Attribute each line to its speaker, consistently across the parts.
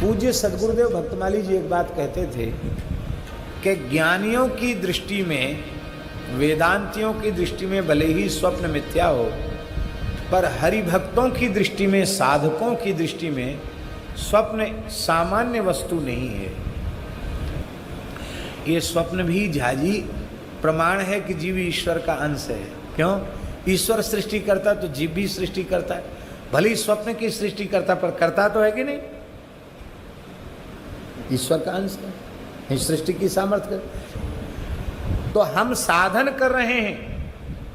Speaker 1: पूज्य सद्गुरुदेव भक्तमाली जी एक बात कहते थे कि ज्ञानियों की दृष्टि में, वेदांतियों की दृष्टि में भले ही स्वप्न मिथ्या हो, पर हरिभक्तों की दृष्टि में, साधकों की दृष्टि में स्वप्न सामान्य वस्तु नहीं है। ये स्वप्न भी झाजी प्रमाण है कि जीव ईश्वर का अंश है। क्यों? ईश्वर सृष्टि करता तो जीव भी सृष्टि करता है, भले ही स्वप्न की सृष्टि करता पर करता तो है कि नहीं? ईश्वर का अंश है, सृष्टि की सामर्थ्य। तो हम साधन कर रहे हैं,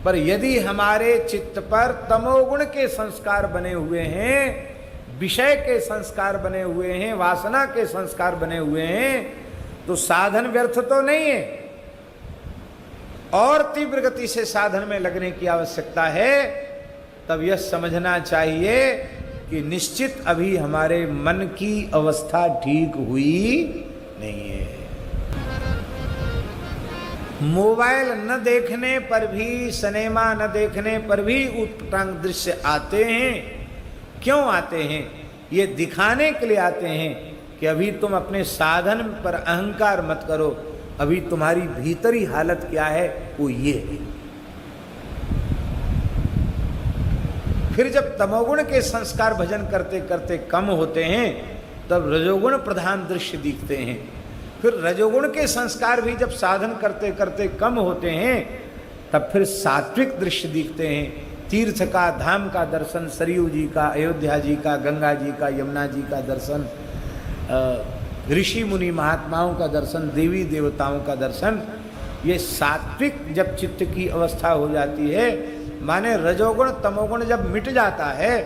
Speaker 1: पर यदि हमारे चित्त पर तमोगुण के संस्कार बने हुए हैं, विषय के संस्कार बने हुए हैं, वासना के संस्कार बने हुए हैं, तो साधन व्यर्थ तो नहीं है। और तीव्र गति से साधन में लगने की आवश्यकता है। तब यह समझना चाहिए कि निश्चित अभी हमारे मन की अवस्था ठीक हुई नहीं है। मोबाइल न देखने पर भी, सिनेमा न देखने पर भी उत्पटांग दृश्य आते हैं। क्यों आते हैं? ये दिखाने के लिए आते हैं कि अभी तुम अपने साधन पर अहंकार मत करो, अभी तुम्हारी भीतरी हालत क्या है वो ये है। फिर जब तमोगुण के संस्कार भजन करते करते कम होते हैं, तब रजोगुण प्रधान दृश्य दिखते हैं। फिर रजोगुण के संस्कार भी जब साधन करते करते कम होते हैं, तब फिर सात्विक दृश्य दिखते हैं। तीर्थ का, धाम का दर्शन, सरयू जी का, अयोध्या जी का, गंगा जी का, यमुना जी का दर्शन, ऋषि मुनि महात्माओं का दर्शन, देवी देवताओं का दर्शन, ये सात्विक जब चित्त की अवस्था हो जाती है, माने रजोगुण तमोगुण जब मिट जाता है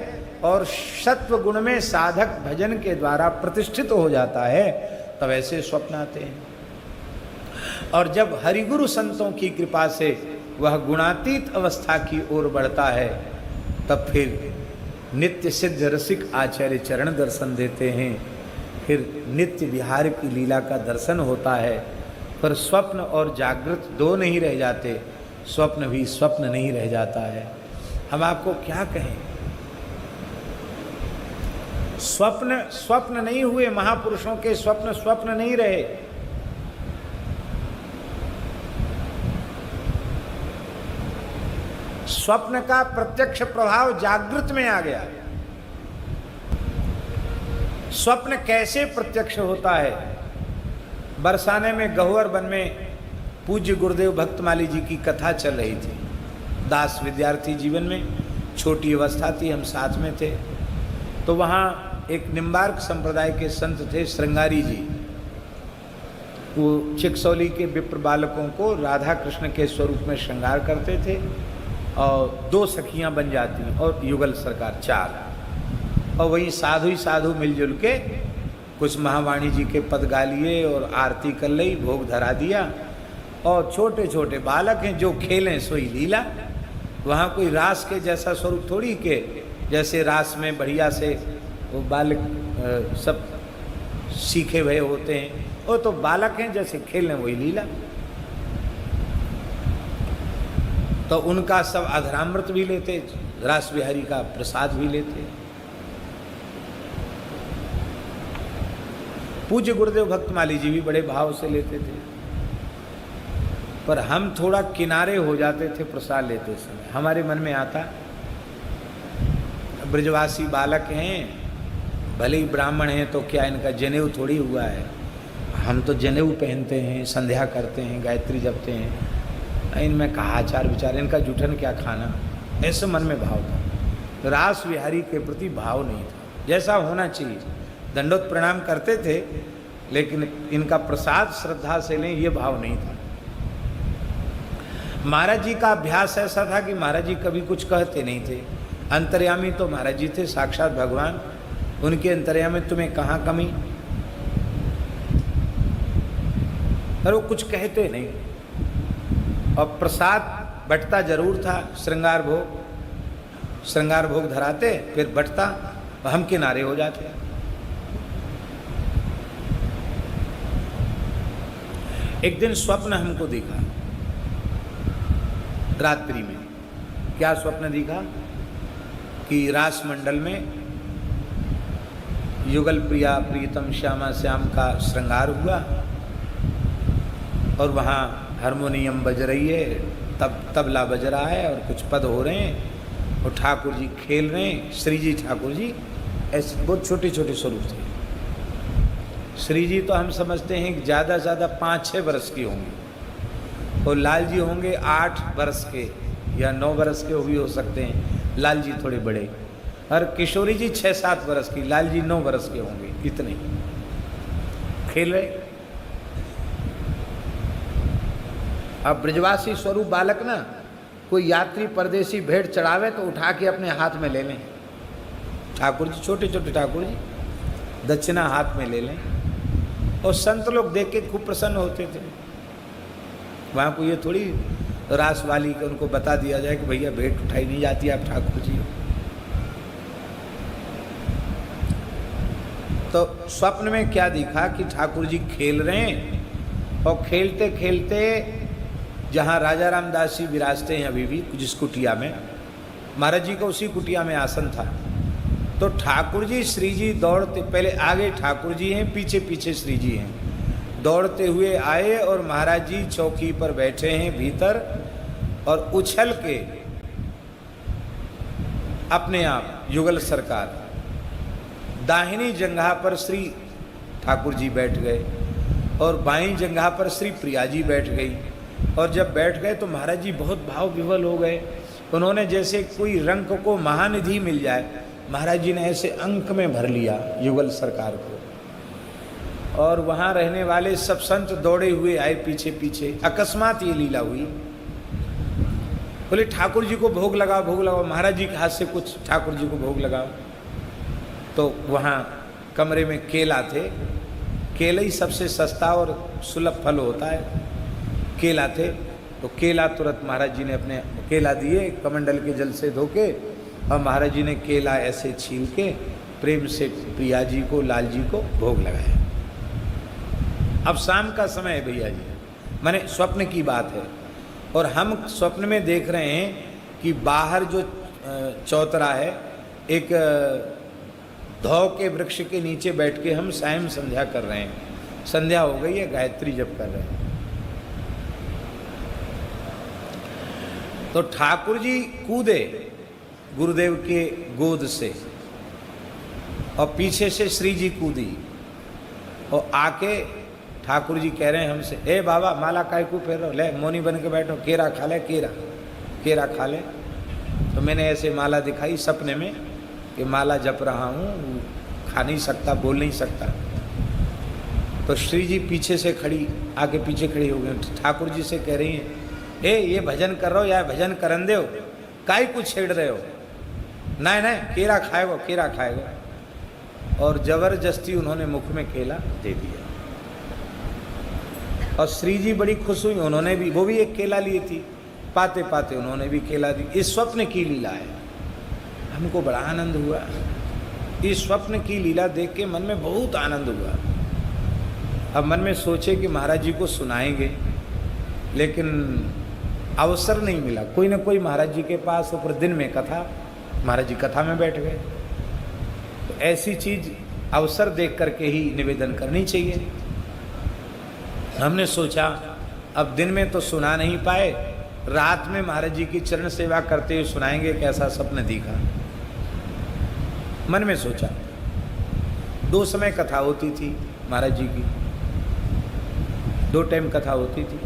Speaker 1: और सत्व गुण में साधक भजन के द्वारा प्रतिष्ठित हो जाता है, तब ऐसे स्वप्न आते हैं। और जब हरिगुरु संतों की कृपा से वह गुणातीत अवस्था की ओर बढ़ता है, तब फिर नित्य सिद्ध रसिक आचार्य चरण दर्शन देते हैं। फिर नित्य विहार की लीला का दर्शन होता है। पर स्वप्न और जागृत दो नहीं रह जाते, स्वप्न भी स्वप्न नहीं रह जाता है। हम आपको क्या कहें? स्वप्न स्वप्न नहीं हुए, महापुरुषों के स्वप्न स्वप्न नहीं रहे। स्वप्न का प्रत्यक्ष प्रभाव जागृत में आ गया। स्वप्न कैसे प्रत्यक्ष होता है? बरसाने में गहुवर वन में पूज्य गुरुदेव भक्तमाली जी की कथा चल रही थी। दास विद्यार्थी जीवन में छोटी अवस्था थी, हम साथ में थे। तो वहाँ एक निम्बार्क संप्रदाय के संत थे, श्रृंगारी जी। वो चिकसौली के विप्र बालकों को राधा कृष्ण के स्वरूप में श्रृंगार करते थे, और 2 सखियां बन जाती और युगल सरकार 4। और वहीं साधु ही साधु मिलजुल के कुछ महावाणी जी के पद गा लिए और आरती कर ली, भोग धरा दिया। और छोटे छोटे बालक हैं, जो खेलें सोई लीला। वहाँ कोई रास के जैसा स्वरूप थोड़ी के, जैसे रास में बढ़िया से वो बालक सब सीखे हुए होते हैं, वो तो बालक हैं, जैसे खेलें वही लीला। तो उनका सब अधरामृत भी लेते, रास बिहारी का प्रसाद भी लेते। पूज्य गुरुदेव भक्तमाली जी भी बड़े भाव से लेते थे, पर हम थोड़ा किनारे हो जाते थे प्रसाद लेते समय। हमारे मन में आता, ब्रजवासी बालक हैं, भले ही ब्राह्मण हैं, तो क्या इनका जनेऊ थोड़ी हुआ है? हम तो जनेऊ पहनते हैं, संध्या करते हैं, गायत्री जपते हैं, इनमें कहा आचार विचार, इनका जूठन क्या खाना, ऐसे मन में भाव था। रास विहारी के प्रति भाव नहीं था, जैसा होना चाहिए। दंडोत प्रणाम करते थे, लेकिन इनका प्रसाद श्रद्धा से लें, ये भाव नहीं था। महाराज जी का अभ्यास ऐसा था कि महाराज जी कभी कुछ कहते नहीं थे। अंतर्यामी तो महाराज जी थे, साक्षात भगवान। उनके अंतर्यामी में तुम्हें कहाँ कमी? पर वो कुछ कहते नहीं। और प्रसाद बटता जरूर था, श्रृंगार भोग धराते, फिर बटता, हम किनारे हो जाते। एक दिन स्वप्न हमको दिखा, रात्रि में। क्या स्वप्न दिखा? कि रास मंडल में युगल प्रिया प्रीतम श्यामा श्याम का श्रृंगार हुआ और वहाँ हारमोनियम बज रही है, तबला बज रहा है और कुछ पद हो रहे हैं और ठाकुर जी खेल रहे हैं। श्री जी ठाकुर जी ऐसे बहुत छोटे छोटे स्वरूप थे। श्री जी तो हम समझते हैं कि ज़्यादा से ज़्यादा 5-6 वर्ष की होंगी और लाल जी होंगे 8 वर्ष के या 9 वर्ष के भी हो सकते हैं। लाल जी थोड़े बड़े, और किशोरी जी 6-7 वर्ष की, लाल जी 9 वर्ष के होंगे। इतने खेल रहे। अब ब्रजवासी स्वरूप बालक ना, कोई यात्री परदेसी भेंट चढ़ावे तो उठा के अपने हाथ में ले लें। ठाकुर जी छोटे छोटे ठाकुर जी दक्षिणा हाथ में ले लें और संत लोग देख के खूब प्रसन्न होते थे। वहाँ को ये थोड़ी रास वाली के उनको बता दिया जाए कि भैया भेंट उठाई नहीं जाती, आप ठाकुर जी हो। तो स्वप्न में क्या दिखा कि ठाकुर जी खेल रहे हैं और खेलते खेलते जहाँ राजा रामदास जी विराजते हैं अभी भी जिस कुटिया में, महाराज जी का उसी कुटिया में आसन था। तो ठाकुर जी श्री जी दौड़ते, पहले आगे ठाकुर जी हैं, पीछे पीछे श्री जी हैं, दौड़ते हुए आए और महाराज जी चौकी पर बैठे हैं भीतर और उछल के अपने आप युगल सरकार दाहिनी जंघा पर श्री ठाकुर जी बैठ गए और बाईं जंघा पर श्री प्रिया जी बैठ गई। और जब बैठ गए तो महाराज जी बहुत भाव विवल हो गए। उन्होंने जैसे कोई रंग को महानिधि मिल जाए, महाराज जी ने ऐसे अंक में भर लिया युगल सरकार को। और वहाँ रहने वाले सब संत दौड़े हुए आए पीछे पीछे। अकस्मात ये लीला हुई, बोले ठाकुर जी को भोग लगाओ, भोग लगाओ। महाराज जी के हाथ से कुछ ठाकुर जी को भोग लगाओ। तो वहाँ कमरे में केला थे, केला ही सबसे सस्ता और सुलभ फल होता है, केला थे। तो केला तुरंत महाराज जी ने अपने केला दिए कमंडल के जल से धो के, और महाराज जी ने केला ऐसे छील के प्रेम से प्रिया जी को, लाल जी को भोग लगाया। अब शाम का समय है भैया जी, माने स्वप्न की बात है और हम स्वप्न में देख रहे हैं कि बाहर जो चौतरा है, एक धौ के वृक्ष के नीचे बैठ के हम सायं संध्या कर रहे हैं। संध्या हो गई है, गायत्री जप कर रहे हैं। तो ठाकुर जी कूदे गुरुदेव के गोद से और पीछे से श्री जी कूदी और आके ठाकुर जी कह रहे हैं हमसे, ए बाबा माला काय को फेर रहो, ले मौनी बन के बैठो, केरा खा ले, केरा खा ले। तो मैंने ऐसे माला दिखाई सपने में कि माला जप रहा हूँ, खा नहीं सकता, बोल नहीं सकता। तो श्री जी पीछे से खड़ी, आके पीछे खड़ी हो गई। ठाकुर जी से कह रही हैं, ए ये भजन कर रहे हो या भजन करन दे हो, काई कुछ छेड़ रहे हो, नहीं नहीं केरा खाएगो, केरा खाएगो। और जबरदस्ती उन्होंने मुख में केला दे दिया और श्री जी बड़ी खुश हुई। उन्होंने भी, वो भी एक केला ली थी, पाते पाते उन्होंने भी केला दी। इस स्वप्न की लीला है, हमको बड़ा आनंद हुआ। इस स्वप्न की लीला देख के मन में बहुत आनंद हुआ। अब मन में सोचे कि महाराज जी को सुनाएंगे, लेकिन अवसर नहीं मिला। कोई ना कोई महाराज जी के पास ऊपर दिन में कथा, महाराज जी कथा में बैठ गए। तो ऐसी चीज अवसर देख करके ही निवेदन करनी चाहिए। हमने सोचा अब दिन में तो सुना नहीं पाए, रात में महाराज जी की चरण सेवा करते हुए सुनाएंगे। कैसा स्वप्न दिखा, मन में सोचा। 2 समय कथा होती थी महाराज जी की, 2 टाइम कथा होती थी।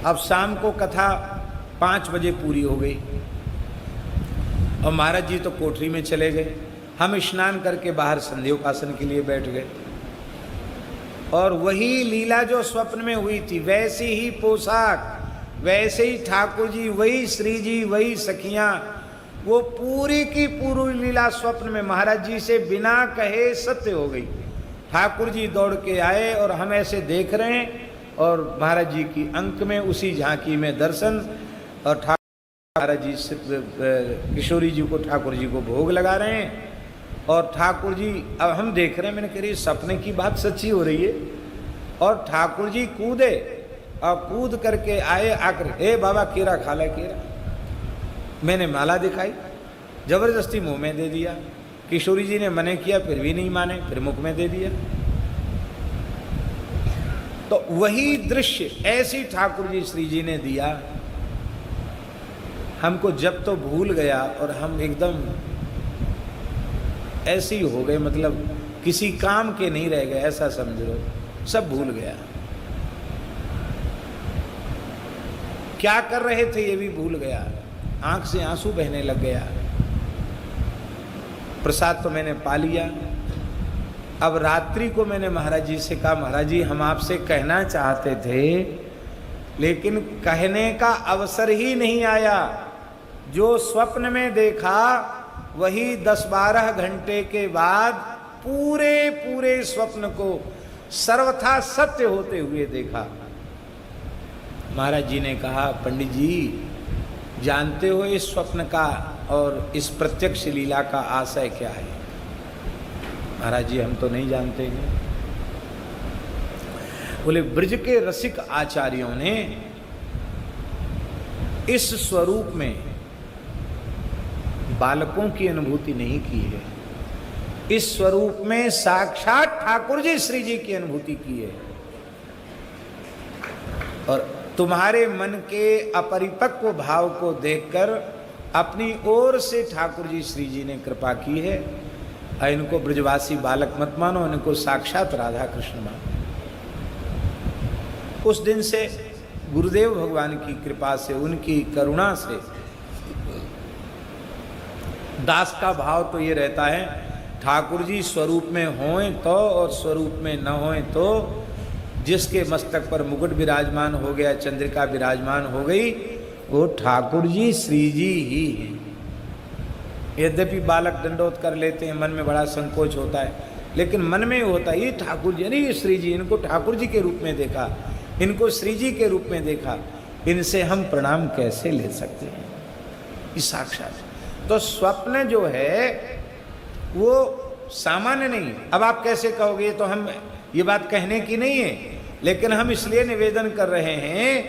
Speaker 1: अब शाम को कथा 5 बजे पूरी हो गई और महाराज जी तो कोठरी में चले गए। हम स्नान करके बाहर संध्योपासन के लिए बैठ गए और वही लीला जो स्वप्न में हुई थी, वैसी ही पोशाक, वैसे ही ठाकुर जी, वही श्री जी, वही सखियां, वो पूरी की पूरी लीला स्वप्न में महाराज जी से बिना कहे सत्य हो गई। ठाकुर जी दौड़ के आए और हम ऐसे देख रहे हैं और महाराज जी की अंक में उसी झांकी में दर्शन। और महाराज जी किशोरी जी को, ठाकुर जी को भोग लगा रहे हैं और ठाकुर जी, अब हम देख रहे हैं। मैंने कह रही सपने की बात सच्ची हो रही है। और ठाकुर जी कूदे और कूद करके आए, आकर ए बाबा केरा खा ले, केरा। मैंने माला दिखाई, जबरदस्ती मुंह में दे दिया। किशोरी जी ने मने किया फिर भी नहीं माने, फिर मुख में दे दिया। तो वही दृश्य ऐसी ठाकुर जी श्री जी ने दिया, हमको जब तो भूल गया और हम एकदम ऐसे ही हो गए, मतलब किसी काम के नहीं रह गए, ऐसा समझ लो, सब भूल गया। क्या कर रहे थे ये भी भूल गया, आंख से आंसू बहने लग गया। प्रसाद तो मैंने पा लिया। अब रात्रि को मैंने महाराज जी से कहा, महाराज जी हम आपसे कहना चाहते थे लेकिन कहने का अवसर ही नहीं आया। जो स्वप्न में देखा वही 10-12 घंटे के बाद पूरे पूरे स्वप्न को सर्वथा सत्य होते हुए देखा। महाराज जी ने कहा, पंडित जी जानते हो इस स्वप्न का और इस प्रत्यक्ष लीला का आशय क्या है? महाराज जी हम तो नहीं जानते हैं। बोले ब्रज के रसिक आचार्यों ने इस स्वरूप में बालकों की अनुभूति नहीं की है, इस स्वरूप में साक्षात ठाकुर जी श्री जी की अनुभूति की है। और तुम्हारे मन के अपरिपक्व भाव को देखकर अपनी ओर से ठाकुर जी श्री जी ने कृपा की है। इनको ब्रजवासी बालक मत मानो, इनको साक्षात राधा कृष्ण मानो। उस दिन से गुरुदेव भगवान की कृपा से, उनकी करुणा से दास का भाव तो ये रहता है, ठाकुर जी स्वरूप में होएं तो और स्वरूप में न होएं तो, जिसके मस्तक पर मुकुट विराजमान हो गया, चंद्रिका विराजमान हो गई, वो ठाकुर जी श्री जी ही हैं। यद्यपि बालक दंडोत कर लेते हैं, मन में बड़ा संकोच होता है, लेकिन मन में होता है ये ठाकुर जी, नहीं ये श्री जी, इनको ठाकुर जी के रूप में देखा, इनको श्री जी के रूप में देखा, इनसे हम प्रणाम कैसे ले सकते हैं? ये साक्षात। तो स्वप्न जो है वो सामान्य नहीं। अब आप कैसे कहोगे, तो हम ये बात कहने की नहीं है, लेकिन हम इसलिए निवेदन कर रहे हैं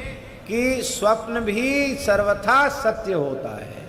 Speaker 1: कि स्वप्न भी सर्वथा सत्य होता है।